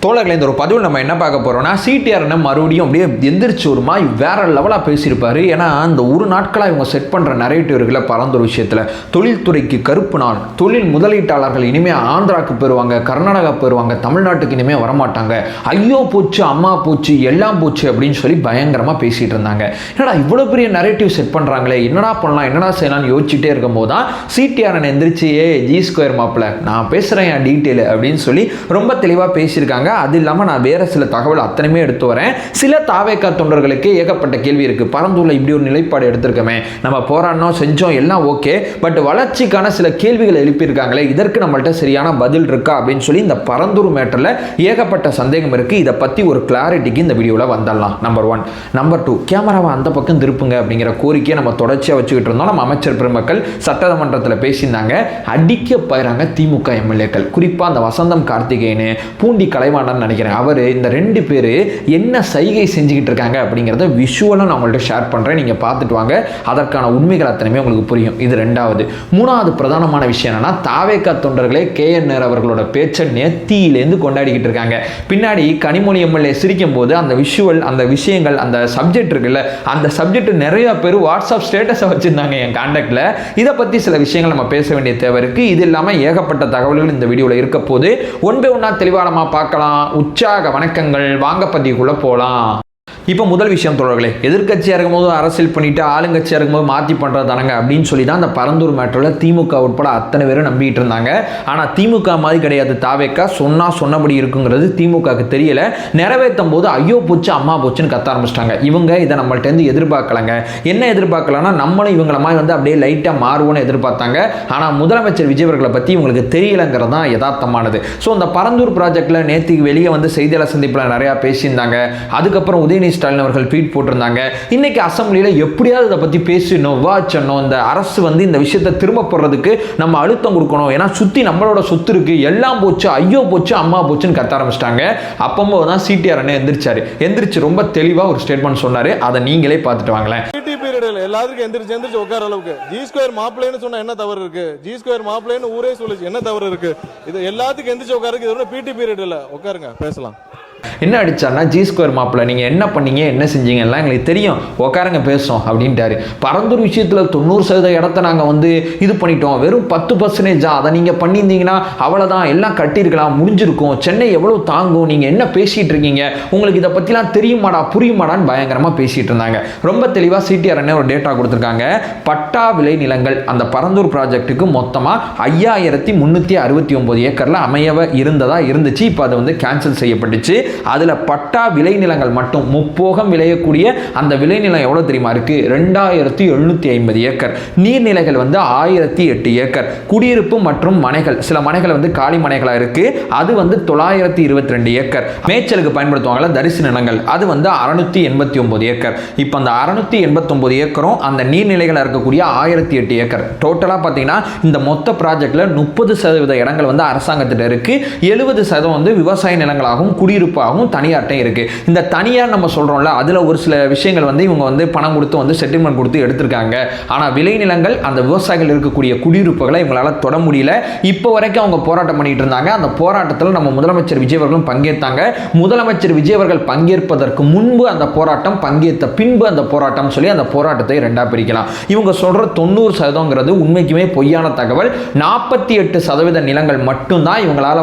தோழர்களை இந்த ஒரு பதிவில் நம்ம என்ன பார்க்க போகிறோம்னா, சிடிஆர் மறுபடியும் அப்படியே எந்திரிச்சு ஒரு மாதிரி வேற லெவலாக பேசியிருப்பாரு. ஏன்னா அந்த ஒரு நாட்களாக இவங்க செட் பண்ணுற நரேட்டிவ் இருக்குல்ல, பரந்தூர் விஷயத்தில் தொழில்துறைக்கு கருப்பு நாள், தொழில் முதலீட்டாளர்கள் இனிமேல் ஆந்திராவுக்கு போயிடுவாங்க, கர்நாடகா போயிடுவாங்க, தமிழ்நாட்டுக்கு இனிமேல் வரமாட்டாங்க, ஐயோ போச்சு அம்மா போச்சு எல்லாம் போச்சு அப்படின்னு சொல்லி பயங்கரமாக பேசிகிட்டு இருந்தாங்க. என்னடா இவ்வளோ பெரிய நரேட்டிவ் செட் பண்ணுறாங்களே, என்னடா பண்ணலாம் என்னடா செய்யலாம்னு யோசிச்சுட்டே இருக்கும் போது தான் சிடிஆர் எந்திரிச்சு G2 மாப்பிள்ள நான் பேசுகிறேன் என் டீட்டெயில் அப்படின்னு சொல்லி ரொம்ப தெளிவாக பேசியிருக்காங்க. அது இல்லாமல் நான் வேறு சில தகவல் அத்தனையுமே எடுத்து வரேன். சில தாவேக்கா தொண்டர்களுக்கு ஏகப்பட்ட கேள்வி இருக்குது. பரந்தூரில் இப்படி ஒரு நிலைப்பாடு எடுத்திருக்கமே, நம்ம போராடணும் செஞ்சோம் எல்லாம் ஓகே, பட் வளர்ச்சிக்கான சில கேள்விகளை எழுப்பியிருக்காங்களே, இதற்கு நம்மள்ட்ட சரியான பதில் இருக்கா அப்படின்னு சொல்லி இந்த பரந்தூர் மேட்டரில் ஏகப்பட்ட சந்தேகம் இருக்குது. இதை பற்றி ஒரு கிளாரிட்டிக்கு இந்த வீடியோவில் வந்துடலாம். நம்பர் 1. நம்பர் 2, கேமராவை அந்த பக்கம் திருப்புங்க அப்படிங்கிற கோரிக்கையை நம்ம தொடர்ச்சியாக வச்சுக்கிட்டு இருந்தோம். நம்ம அமைச்சர் பெருமக்கள் சட்டமன்றத்தில் பேசியிருந்தாங்க. அடிக்க போயிறாங்க திமுக எம்எல்ஏக்கள், குறிப்பாக அந்த வசந்தம் கார்த்திகேயன், பூண்டி கலைவாணன் நினைக்கிறேன், அவர் இந்த 2 பேர் என்ன சைகை செஞ்சுக்கிட்டு இருக்காங்க அப்படிங்கிறத விஷுவலாக நான் உங்கள்கிட்ட ஷேர் பண்ணுறேன். நீங்கள் பார்த்துட்டு வாங்க, அதற்கான உண்மைகள் அத்தனையுமே உங்களுக்கு புரியும். இது 2வது. 3வது பிரதானமான விஷயம் என்னன்னா, தாவேக்கா தொண்டர்களே KNR அவர்களோட பேச்சை நெத்தியிலேருந்து கொண்டாடிக்கிட்டு இருக்காங்க. பின்னாடி கனிமொழி எம்எல்ஏ சிரிக்கும் போது அந்த விஷுவல், அந்த விஷயங்கள், அந்த சப்ஜெக்ட் இருக்குல்ல, அந்த சப்ஜெக்ட் நிறைய பேர் வாட்ஸ்அப் ஸ்டேட்டஸை வச்சுருந்தாங்க என் கான்டாக்டில். இதை பற்றி சில விஷயங்கள் நம்ம பேச வேண்டிய தேவை இருக்குது. இது இல்லாமல் ஏகப்பட்ட தகவல்கள் இந்த வீடியோவில் இருக்க போது ஒன் பை ஒன்னா தெளிவாக நம்ம பார்க்கலாம். உற்சாக வணக்கங்கள், வாங்க பதிவுக்குள்ள போலாம். இப்போ முதல் விஷயம் தோழர்களே, எதிர்கட்சியாக இருக்கும்போது அரசியல் பண்ணிட்டு ஆளுங்கட்சியாக இருக்கும்போது மாற்றி பண்ணுறதானங்க அப்படின்னு சொல்லி தான் அந்த பரந்தூர் மேட்டரில் திமுக உட்பட அத்தனை பேரும் நம்பிட்டு இருந்தாங்க. ஆனால் திமுக மாதிரி கிடையாது தாவேக்கா, சொன்னபடி இருக்குங்கிறது திமுகவுக்கு தெரியல. நிறைவேற்றும் போது ஐயோ போச்சு அம்மா போச்சுன்னு கத்த ஆரம்பிச்சிட்டாங்க. இவங்க இதை நம்மள்ட்ட எதிர்பார்க்கலங்க. என்ன எதிர்பார்க்கலன்னா, நம்மளும் இவங்கள மாதிரி அப்படியே லைட்டாக மாறுவோன்னு எதிர்பார்த்தாங்க. ஆனால் முதலமைச்சர் விஜய் அவர்களை பற்றி இவங்களுக்கு தெரியலைங்கிறது தான் யதார்த்தமானது. ஸோ அந்த பரந்தூர் ப்ராஜெக்டில் நேற்றுக்கு வெளியே செய்தியாளர் சந்திப்பில் நிறையா பேசியிருந்தாங்க. அதுக்கப்புறம் உதயநிதி ஸ்டாலின் அவர்கள் ட்வீட் போட்டிருந்தாங்க. இன்னைக்கு அசம்பிளியில் எப்படியாவது இதை பற்றி பேசணும், விவாதிச்சணும், இந்த அரசு இந்த விஷயத்தை திரும்ப போடுறதுக்கு நம்ம அழுத்தம் கொடுக்கணும். ஏன்னா சுற்றி நம்மளோட சொத்து இருக்கு, எல்லாம் போச்சு ஐயோ போச்சு அம்மா போச்சுன்னு கத்த ஆரம்பிச்சிட்டாங்க. அப்போது தான் சிடிஆர் எந்திரிச்சு ரொம்ப தெளிவாக ஒரு ஸ்டேட்மெண்ட் சொன்னார். அதை நீங்களே பார்த்துட்டு வாங்களேன். எல்லாருக்கும் எந்திரிச்சு உட்கார அளவுக்கு G2 மாப்பிள்ளைன்னு சொன்னா என்ன தவறு இருக்கு? G2 மாப்பிள்ளைன்னு ஊரே சொல்லுச்சு, என்ன தவறு இருக்கு? இது எல்லாத்துக்கும் எந்திரிச்சு உட்காருக்கு. இது PT பீரியட் இல்ல, உட்காருங்க பேசலாம். என்ன அடிச்சார்னா, G2 மாப்பிள்ள நீங்கள் என்ன பண்ணீங்க என்ன செஞ்சீங்க எல்லாம் எங்களுக்கு தெரியும், உட்காருங்க பேசும் அப்படின்ட்டாரு. பரந்தூர் விஷயத்தில் 90% இடத்த நாங்கள் இது பண்ணிட்டோம், வெறும் 10% அதை நீங்கள் பண்ணியிருந்தீங்கன்னா அவ்வளோதான், எல்லாம் கட்டியிருக்கலாம், முடிஞ்சிருக்கும், சென்னை எவ்வளோ தாங்கும், நீங்கள் என்ன பேசிகிட்டு இருக்கீங்க, உங்களுக்கு இதை பற்றிலாம் தெரியுமாடா புரியுமாடான்னு பயங்கரமாக பேசிகிட்டு இருந்தாங்க. ரொம்ப தெளிவாக சிடிஆர் ஒரு டேட்டா கொடுத்துருக்காங்க. பட்டா விளை நிலங்கள் அந்த பரந்தூர் ப்ராஜெக்ட்டுக்கு மொத்தமாக 5369 ஏக்கரில் அமையவ இருந்துச்சு. இப்போ அது கேன்சல் செய்யப்பட்டுச்சு. அதில் பட்டா விளைநிலங்கள் மட்டும் முப்போகம் விளையக்கூடிய அந்த விளைநிலம் எவ்வளோ தெரியுமா இருக்கு? 2750 ஏக்கர். நீர்நிலைகள் 1008 ஏக்கர். குடியிருப்பு மற்றும் மனைகள், சில மனைகள் காலி மனைகளாக இருக்கு, அது 922 ஏக்கர். மேய்ச்சலுக்கு பயன்படுத்துவாங்கல்ல தரிசு நிலங்கள், அது 689 ஏக்கர். இப்போ அந்த 689 ஏக்கரும் அந்த நீர்நிலைகள் இருக்கக்கூடிய 1008 ஏக்கர் டோட்டலாக பார்த்தீங்கன்னா இந்த மொத்த ப்ராஜெக்டில் 30% இடங்கள் அரசாங்கத்திட்ட இருக்கு, 70% விவசாய நிலங்களாகவும் குடியிருப்பாகவும் தனியார்ட்டையும் இருக்கு. இந்த தனியார் நம்ம சொல்றோம்ல, அதுல ஒரு சில விஷயங்கள் இவங்க பணம் கொடுத்து செட்டில்மெண்ட் கொடுத்து எடுத்திருக்காங்க. ஆனா விளைநிலங்கள் அந்த விவசாயிகள் இருக்கக்கூடிய குடியிருப்புகளை இவங்களால தொட முடியல. இப்போ வரைக்கும் அவங்க போராட்டம் பண்ணிட்டு இருந்தாங்க. அந்த போராட்டத்தில் நம்ம முதலமைச்சர் விஜய் அவர்களும் பங்கேற்றாங்க. முதலமைச்சர் விஜய் அவர்கள் பங்கேற்பதற்கு முன்பு அந்த போராட்டம், பங்கேற்ற பின்பு அந்த போராட்டம் சொல்லி அந்த போராட்டத்தை 2ஆ பிரிக்கலாம். இவங்க சொல்ற 90% உண்மைக்குமே பொய்யான தகவல். 48% நிலங்கள் மட்டும்தான் இவங்களால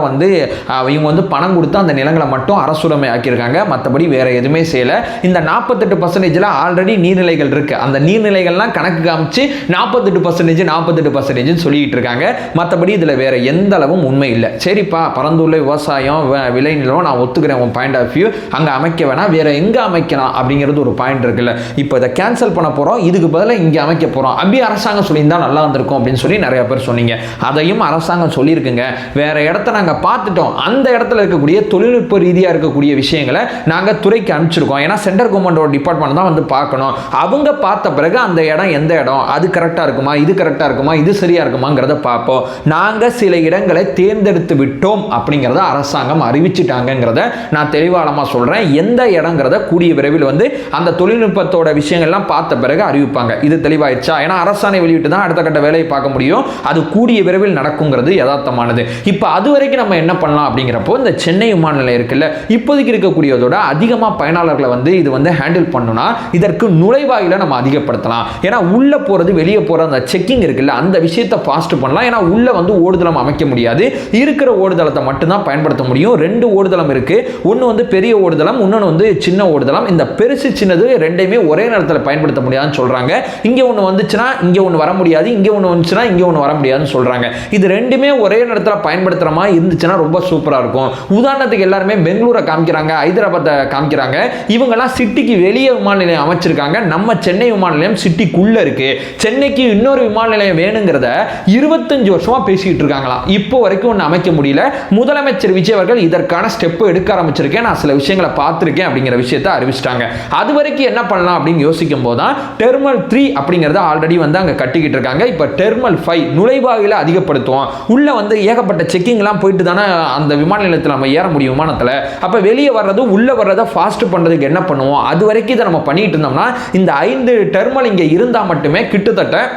இவங்க பணம் கொடுத்து அந்த நிலங்களை மட்டும் அரசுடைமை ஆக்கியிருக்காங்க. மற்றபடி வேற எதுவுமே செய்யல. இந்த 48% ஆல்ரெடி நீர்நிலைகள் இருக்கு. அந்த நீர்நிலைகள்லாம் கணக்கு காமிச்சு 48% சொல்லிட்டு இருக்காங்க. மற்றபடி இதுல வேற எந்த அளவும் உண்மை இல்லை. சரிப்பா, பரந்தூர்ல விவசாயம் விளைநிலம் நான் ஒத்துக்கிறேன், உன் பாயிண்ட் ஆஃப் வியூ அங்க அமைக்க வேணாம், வேற எங்க அமைக்கலாம் அப்படிங்கிறது ஒரு பாயிண்ட் இருக்குல்ல. இப்போ இதை கேன்சல் பண்ண போறோம், இதுக்கு பதிலாக இங்க அமைக்க போறோம், அப்படி அரசாங்கம் சொல்லியிருந்தா நல்லா இருந்திருக்கும் அப்படின்னு சொல்லி நிறைய பேர் சொன்னீங்க. அதையும் அரசாங்கம் சொல்லியிருக்குங்க. வேற இடத்த நாங்க பார்த்துட்டோம், அந்த இடத்துல இருக்கக்கூடிய தொழில்நுட்ப ரீதியாக இருக்கக்கூடிய விஷயங்களை நாங்கள் துறைக்கு அனுப்பிச்சிருக்கோம். ஏன்னா சென்ட்ரல் கவர்மெண்டோட டிபார்ட்மெண்ட் தான் வந்து பார்க்கணும். அவங்க பார்த்த பிறகு அந்த இடம் எந்த இடம், அது கரெக்டாக இருக்குமா, இது கரெக்டாக இருக்குமா, இது சரியாக இருக்குமாங்கிறத பார்ப்போம். நாங்கள் சில இடங்களை தேர்ந்தெடுத்து விட்டோம் அப்படிங்கிறத அரசாங்கம் அறிவிச்சிட்டாங்கிறத நான் தெளிவாளமாக சொல்கிறேன். எந்த இடங்கிறத கூடிய விரைவில் வந்து அந்த தொழில்நுட்பத்தோட விஷயங்கள்லாம் பார்த்த பிறகு அறிவிப்பாங்க. இது தெளிவாயிடுச்சா? ஏன்னா அரசாணை வெளியிட்டு தான் அடுத்த கட்ட வேலையை பார்க்க முடியும். அது கூடிய விரைவில் நடக்குங்கிறது யதார்த்தமானது. இப்போ அது வரைக்கும் நம்ம என்ன பண்ணலாம் அப்படிங்கிறப்போ, இந்த சென்னை விமான நிலையம் இருக்குல்ல, இப்போதைக்கு இருக்கக்கூடியதோட அதிகமாக பயனாளர்களை வந்து இது வந்து ஹேண்டில் பண்ணணும்னா இதற்கு நுழைவாயில நம்ம அதிகப்படுத்தலாம். ஏன்னா உள்ள போகிறது வெளியே போகிற அந்த செக்கிங் இருக்குல்ல, அந்த விஷயத்தை ஃபாஸ்ட் பண்ணலாம். ஏன்னா உள்ள வந்து ஓடுதளம் அமைக்க முடியாது, இருக்கிற ஓடுதளத்தை மட்டும்தான் பயன்படுத்த முடியும். 2 ஓடுதளம் இருக்கு. ஒன்று வந்து பெரிய ஓடுதளம், இன்னொன்று வந்து சின்ன ஓடுதளம். இந்த பெருசு சின்னது ரெண்டையுமே ஒரே நேரத்தில் பயன்படுத்த முடியாதுன்னு சொல்றாங்க. இங்கே ஒன்று வந்துச்சுன்னா இங்கே ஒன்று வர முடியாது, இங்கே ஒன்று வந்துச்சுன்னா இங்கே ஒன்று வர முடியாதுன்னு சொல்றாங்க. இது ரெண்டுமே ஒரே நேரத்தில் பயன்படுத்துகிற மாதிரி இருந்துச்சுன்னா ரொம்ப சூப்பராக இருக்கும். உதாரணத்துக்கு எல்லாருமே பெங்களூரை காமிக்கிறாங்க, ஹைதராபாத்தை காமிக்கிறாங்க. இவங்கெல்லாம் சிட்டிக்கு வெளியே விமான நிலையம் அமைச்சிருக்காங்க. நம்ம சென்னை விமான நிலையம் சிட்டிக்குள்ள இருக்கு. சென்னைக்கு இன்னொரு விமான நிலையம் வேணுங்கிறத 25 வருஷமா பேசிட்டு இருக்காங்களாம். இப்போ வரைக்கும் ஒன்று அமைக்க முடியல. முதலமைச்சர் விஜய் அவர்கள் இதற்கான ஸ்டெப் எடுக்க ஆரம்பிச்சிருக்கேன், நான் சில விஷயங்களை பார்த்துருக்கேன் அப்படிங்கிற விஷயத்தை அறிவிச்சிட்டாங்க. அது வரைக்கும் என்ன பண்ணலாம் அப்படின்னு யோசிக்கும் போது தான் டெர்மினல் 3 அப்படிங்கிறத ஆல்ரெடி வந்து அங்கே கட்டிக்கிட்டு இருக்காங்க. இப்போ டெர்மினல் 5 நுழைவாயில அதிகப்படுத்துவோம். உள்ள வந்து ஏகப்பட்ட செக்கிங்லாம் போயிட்டு தானே அந்த விமான நிலையத்தில் நம்ம ஏற முடியும் விமானத்தில். அப்போ வெளியே வர்றது உள்ள வர்றதை ஃபாஸ்ட் பண்ணுறதுக்கு என்ன பண்ணுவோம்? அது வரைக்கும் இதை நம்ம பண்ணிட்டு இருந்தோம்னா இந்த 5 டெர்மினல் இங்கே இருந்தால் மட்டுமே கிட்டத்தட்ட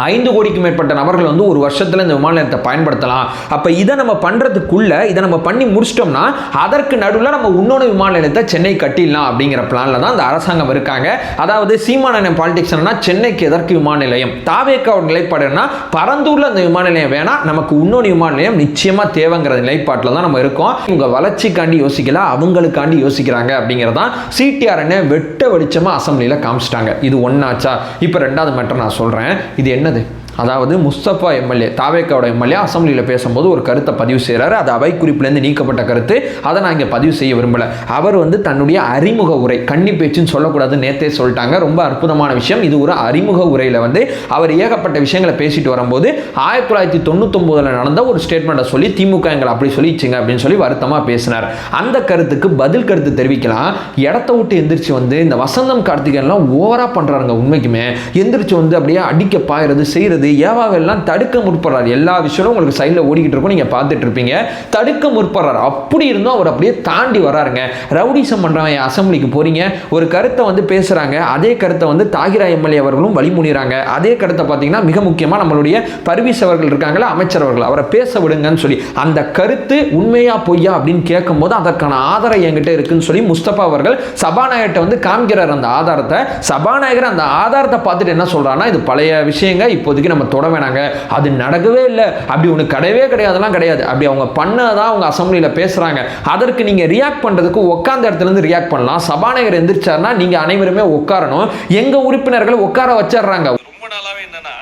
5 கோடிக்கு மேற்பட்ட நபர்கள் வந்து ஒரு வருஷத்துல இந்த விமான நிலையத்தை பயன்படுத்தலாம். அப்போ இதை நம்ம பண்ணுறதுக்குள்ள இதை நம்ம பண்ணி முடிச்சிட்டோம்னா அதற்கு நடுவில் நம்ம இன்னொரு விமான நிலையத்தை சென்னை கட்டிடலாம் அப்படிங்கிற பிளானில் தான் இந்த அரசாங்கம் இருக்காங்க. அதாவது சீமானன் பாலிடிக்ஸ்னா சென்னைக்கு எதற்கு விமான நிலையம், தாவேக்காவோட நிலைப்பாடுனா பரந்தூரில் அந்த விமான நிலையம் வேணாம், நமக்கு இன்னொரு விமான நிலையம் நிச்சயமாக தேவைங்கிற நிலைப்பாட்டில் தான் நம்ம இருக்கோம். இவங்க வளர்ச்சிக்காண்டி யோசிக்கல, அவங்களுக்காண்டி யோசிக்கிறாங்க அப்படிங்கிறதான் சிடிஆர்என் வெட்ட வெளிச்சமாக அசம்பிளியில் காமிச்சிட்டாங்க. இது ஒன்றாச்சா? இப்போ 2வது மேட்டர் நான் சொல்கிறேன். இது என்னது? அதாவது முஸ்தபா எம்எல்ஏ, தாவேக்காவோட எம்எல்ஏ அசம்பிளியில் பேசும்போது ஒரு கருத்தை பதிவு செய்கிறாரு. அது அவை குறிப்பிலேருந்து நீக்கப்பட்ட கருத்து. அதை நான் இங்கே பதிவு செய்ய விரும்பலை. அவர் வந்து தன்னுடைய அறிமுக உரை, கன்னி பேச்சுன்னு சொல்லக்கூடாது, நேற்றே சொல்லிட்டாங்க. ரொம்ப அற்புதமான விஷயம். இது ஒரு அறிமுக உரையில் வந்து அவர் ஏகப்பட்ட விஷயங்களை பேசிட்டு வரும்போது 1999 நடந்த ஒரு ஸ்டேட்மெண்ட்டை சொல்லி திமுக எங்களை அப்படி சொல்லிச்சுங்க அப்படின்னு சொல்லி வருத்தமாக பேசினார். அந்த கருத்துக்கு பதில் கருத்து தெரிவிக்கலாம். இடத்த விட்டு எந்திரிச்சு வந்து இந்த வசந்தம் கார்த்திகேயன்லாம் ஓவராக பண்ணுறாங்க. உண்மைக்குமே எந்திரிச்சு வந்து அப்படியே அடிக்க பாயிறது செய்கிறது ஏவாவெல்லாம் தடுக்க முற்படுறார். எல்லா விஷயமும் உங்களுக்கு சைடில் ஓடிக்கிட்டு இருக்கும், நீங்க பார்த்துட்டு இருப்பீங்க. தடுக்க முற்படுறார். அப்படி இருந்தும் அவர் அப்படியே தாண்டி வராருங்க. ரவுடிசம் பண்றவங்க அசம்பிளிக்கு போறீங்க, ஒரு கருத்தை வந்து பேசுறாங்க, அதே கருத்தை வந்து தாகிரா எம்எல்ஏ அவர்களும் வழிமுடிறாங்க. அதே கருத்தை பார்த்தீங்கன்னா மிக முக்கியமா நம்மளுடைய பர்வீஸ் அவர்கள் இருக்காங்களா, அமைச்சர் அவர்கள், அவரை பேச விடுங்கன்னு சொல்லி அந்த கருத்து உண்மையா பொய்யா அப்படின்னு கேட்கும் போது அதற்கான ஆதாரம் என்கிட்ட இருக்குன்னு சொல்லி முஸ்தபா அவர்கள் சபாநாயகர்கிட்ட வந்து காமிக்கிறார். அந்த ஆதாரத்தை சபாநாயகர் அந்த ஆதாரத்தை பார்த்துட்டு என்ன சொல்றாருன்னா, இது பழைய விஷயங்க, இப்போதைக்கு நம்ம தொட வேணாங்க, அது நடக்கவே இல்லை, அப்படி ஒன்று கிடையவே கிடையாதுலாம் கிடையாது, அப்படி அவங்க பண்ணதான் அவங்க அசம்பிளியில் பேசுறாங்க. அதற்கு நீங்க ரியாக்ட் பண்றதுக்கு உட்கார்ந்த இடத்துல இருந்து ரியாக்ட் பண்ணலாம். சபாநாயகர் எந்திரிச்சாருன்னா நீங்க அனைவருமே உட்காரணும். எங்க உறுப்பினர்களை உட்கார வச்சிடுறாங்க. ரொம்ப நாளாவே என்னன்னா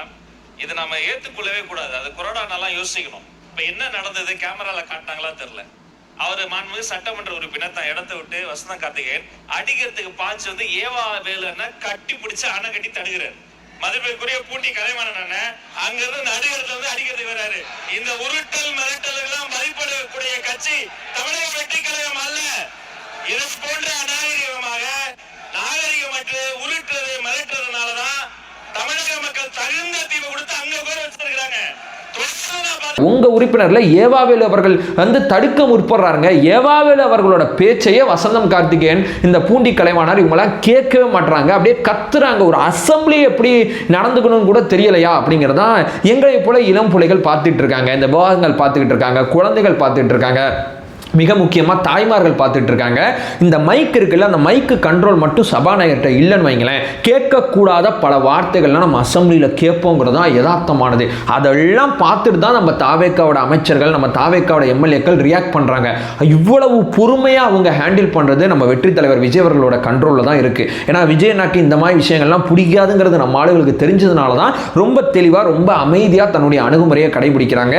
இது நம்ம ஏத்துக்கொள்ளவே கூடாது. அது கொரோனா நாளா யோசிக்கணும். இப்ப என்ன நடந்தது, கேமரால காட்டினாங்களா தெரியல. அவரு மாண்புமிகு சட்டமன்ற உறுப்பினர் தான் இடத்தை விட்டு வசந்தம் கார்த்திகேயன் அடிக்கிறதுக்கு பாஞ்சு வந்து ஏவா வேலுன்னா கட்டி பிடிச்சு அணை கட்டி தடுக்கிறார். மதிப்பிற்குரிய பூண்டி கலைவாணன் அங்க இருந்து அடிக்கிறதுல வந்து அடிக்கிறதுக்கு வராரு. இந்த உருட்டல் மிரட்டலுக்கெல்லாம் மதிப்பிடக்கூடிய கட்சி தமிழக வெற்றி கழகம் அல்ல. இது போன்ற அநாகரிகமாக நாகரிகமற்ற உருட்டுறது மிரட்டுறதுனாலதான் தமிழக மக்கள் தகுந்த தீர்வு கொடுத்து அங்க பேர் வச்சிருக்காங்க. உங்க உறுப்பினர்ல ஏவாவேலு அவர்கள் வந்து தடுக்க முற்படுறாருங்க. ஏவாவேலு அவர்களோட பேச்சையே வசந்தம் கார்த்திகேயன், இந்த பூண்டி கலைவாணர் இவங்களாம் கேட்கவே மாட்டாங்க. அப்படியே கத்துறாங்க. ஒரு அசம்பிளி எப்படி நடந்துக்கணும்னு கூட தெரியலையா அப்படிங்கிறதான் எங்களை போல இளம் பிள்ளைகள் பார்த்துட்டு இருக்காங்க, இந்த விவாதங்கள் பார்த்துக்கிட்டு இருக்காங்க, குழந்தைகள் பார்த்துட்டு இருக்காங்க, மிக முக்கியமாக தாய்மார்கள் பார்த்துட்டு இருக்காங்க. இந்த மைக் இருக்குல்ல, அந்த மைக்கு கண்ட்ரோல் மட்டும் சபாநாயகர்கிட்ட இல்லைன்னு வைங்களேன், கேட்கக்கூடாத பல வார்த்தைகள்லாம் நம்ம அசம்பிளியில் கேட்போங்கிறது தான் யதார்த்தமானது. அதெல்லாம் பார்த்துட்டு தான் நம்ம தாவேக்காவோட அமைச்சர்கள், நம்ம தாவேக்காவோட எம்எல்ஏக்கள் ரியாக்ட் பண்ணுறாங்க. இவ்வளவு பொறுமையாக அவங்க ஹேண்டில் பண்ணுறது நம்ம வெற்றி தலைவர் விஜய் அவர்களோட கண்ட்ரோலில் தான் இருக்குது. ஏன்னா விஜய் நாக்கு இந்த மாதிரி விஷயங்கள்லாம் பிடிக்காதுங்கிறது நம்ம ஆளுகளுக்கு தெரிஞ்சதுனால தான் ரொம்ப தெளிவாக ரொம்ப அமைதியாக தன்னுடைய அணுகுமுறையை கடைபிடிக்கிறாங்க.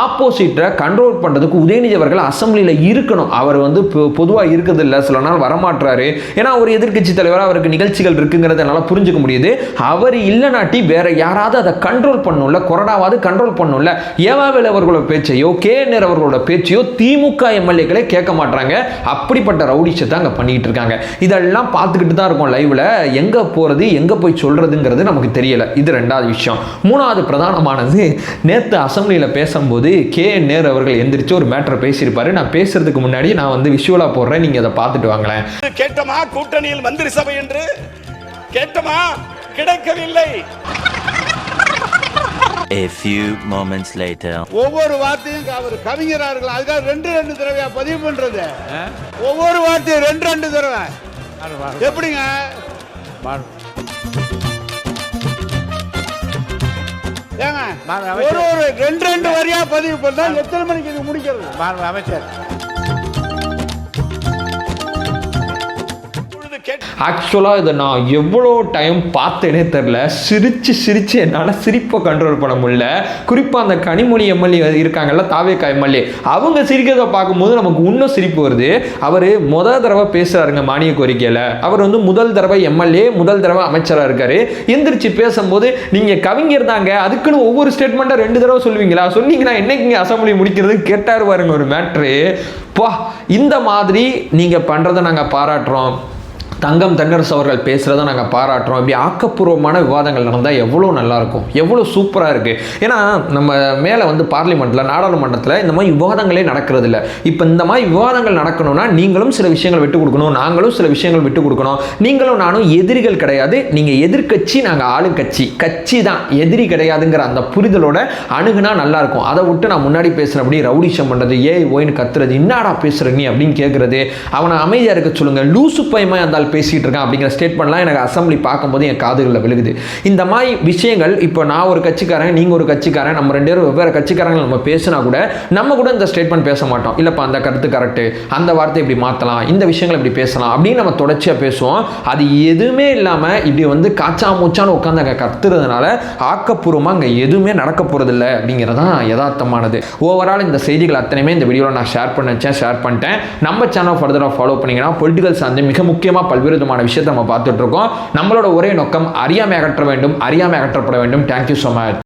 ஆப்போசிட்டை கண்ட்ரோல் பண்ணுறதுக்கு உதயநிதி அவர்கள் அசம்பிளியில் இருக்கணும். அவர் வந்து பொதுவாக இருக்கிறது இல்லை, சில நாள் வரமாட்டாரு. ஏன்னா ஒரு எதிர்க்கட்சி தலைவராக அவருக்கு நிகழ்ச்சிகள் இருக்குங்கிறத என்னால் புரிஞ்சுக்க முடியுது. அவர் இல்லைனாட்டி வேற யாராவது அதை கண்ட்ரோல் பண்ணும்ல, கொறடாவது கண்ட்ரோல் பண்ணும்ல. ஏவாவேல் அவர்களோட பேச்சையோ கேஎன்ஆர் அவர்களோட பேச்சையோ திமுக எம்எல்ஏக்களே கேட்க மாட்டாங்க. அப்படிப்பட்ட ரவுடிஷத்தை அங்கே பண்ணிக்கிட்டு இருக்காங்க. இதெல்லாம் பார்த்துக்கிட்டு தான் இருக்கும் லைவ்ல. எங்கே போகிறது எங்கே போய் சொல்கிறதுங்கிறது நமக்கு தெரியல. இது ரெண்டாவது விஷயம். மூணாவது பிரதானமானது, நேற்று அசம்பிளியில் பேசும்போது கேஎன்ஆர் அவர்கள் எந்திரிச்சு ஒரு மேட்டரை பேசியிருப்பாரு. நான் பேசுறதுக்கு முன்னாடி நான் வந்து விஷுவலா போடுறேன், நீங்க அதை பார்த்துட்டு வாங்களேன். கேட்டமா கூட்டணியில் மந்திரி சபை என்று கேட்டமா, கிடைக்கவில்லை. A few moments later. ஒவ்வொரு வார்த்தையும் அவர் கவிஞரா இருக்கலாம், அதுக்காக ரெண்டு தடவையா பதிவு பண்றது? ஒவ்வொரு வார்த்தையும் ரெண்டு தடவை எப்படிங்க? ஏங்க ஒரு ரெண்டு வரியா பதிவு பண்ணா எத்தனை மணிக்கு இது முடிக்கிறது? அமைச்சர் ஆக்சுவலாக இதை நான் எவ்வளோ டைம் பார்த்தேனே தெரில. சிரித்து என்னால் சிரிப்பை கண்ட்ரோல் பண்ண முடியல. குறிப்பாக அந்த கனிமொழி எம்எல்ஏ இருக்காங்கல்ல, தாவேகா எம்எல்ஏ, அவங்க சிரிக்கிறத பார்க்கும்போது நமக்கு இன்னும் சிரிப்பு வருது. அவர் முதல் தடவை பேசுகிறாருங்க மானிய கோரிக்கையில். அவர் வந்து முதல் தடவை எம்எல்ஏ, முதல் தடவை அமைச்சராக இருக்கார். எந்திரிச்சு பேசும்போது நீங்கள் கவிஞர் தாங்க, அதுக்குன்னு ஒவ்வொரு ஸ்டேட்மெண்ட்டாக 2 தடவை சொல்லுவீங்களா? சொன்னீங்கன்னா என்னைக்குங்க அசம்பிளி முடிக்கிறதுன்னு கேட்டார் பாருங்க ஒரு மேட்ரு. பா, இந்த மாதிரி நீங்கள் பண்ணுறதை நாங்கள் பாராட்டுறோம். தங்கம் தென்னரசு அவர்கள் பேசுகிறத நாங்கள் பாராட்டுறோம். இப்படி ஆக்கப்பூர்வமான விவாதங்கள் நடந்தால் எவ்வளோ நல்லாயிருக்கும், எவ்வளோ சூப்பராக இருக்குது. ஏன்னா நம்ம மேலே வந்து பார்லிமெண்ட்டில், நாடாளுமன்றத்தில் இந்த மாதிரி விவாதங்களே நடக்கிறது இல்லை. இப்போ இந்த மாதிரி விவாதங்கள் நடக்கணும்னா நீங்களும் சில விஷயங்கள் விட்டு கொடுக்கணும், நாங்களும் சில விஷயங்கள் விட்டு கொடுக்கணும். நீங்களும் நானும் எதிரிகள் கிடையாது. நீங்கள் எதிர்கட்சி, நாங்கள் ஆளுங்கட்சி, கட்சி தான், எதிரி கிடையாதுங்கிற அந்த புரிதலோட அணுகுனா நல்லாயிருக்கும். அதை விட்டு நான் முன்னாடி பேசுகிறபடி ரவுடிஷம் பண்ணுறது, ஓய்னு கத்துறது, என்னடா பேசுகிற நீ அப்படின்னு கேட்குறது, அவனை அமைதியாக இருக்க சொல்லுங்கள், லூசு பையமாக இருந்தால் பேசிட்டு இருக்கான் அப்படிங்கிற ஸ்டேட்மெண்ட்லாம் எனக்கு அசம்பிளி பார்க்கும்போது என் காதுகளில் விழுகுது. இந்த மாதிரி விஷயங்கள், இப்போ நான் ஒரு கட்சிக்காரன், நீங்கள் ஒரு கட்சிக்காரன், நம்ம 2 பேரும் வெவ்வேறு கட்சிக்காரங்க நம்ம பேசினா கூட நம்ம கூட இந்த ஸ்டேட்மெண்ட் பேச மாட்டோம். இல்லைப்பா அந்த கருத்து கரெக்டு, அந்த வார்த்தை இப்படி மாற்றலாம், இந்த விஷயங்களை இப்படி பேசலாம் அப்படின்னு நம்ம தொடர்ச்சியாக பேசுவோம். அது எதுவுமே இல்லாமல் இப்படி வந்து காச்சா மூச்சான்னு உட்காந்து அங்கே கத்துறதுனால ஆக்கப்பூர்வமாக அங்கே எதுவுமே நடக்க போகிறதில்ல அப்படிங்கிறதான் யதார்த்தமானது. ஓவரால் இந்த செய்திகள் அத்தனையுமே இந்த வீடியோவில் நான் ஷேர் பண்ணிட்டேன். நம்ம சேனல் ஃபர்தராக ஃபாலோ பண்ணிங்கன்னா பொலிட்டிக்கல் சார்ந்து மிக முக்கியமாக பல்வேறு விதமான விஷயத்தை நம்ம பார்த்துட்டு இருக்கோம். நம்மளோட ஒரே நோக்கம் அறியாமை அகற்ற வேண்டும், அறியாமை அகற்றப்பட வேண்டும். Thank you so much.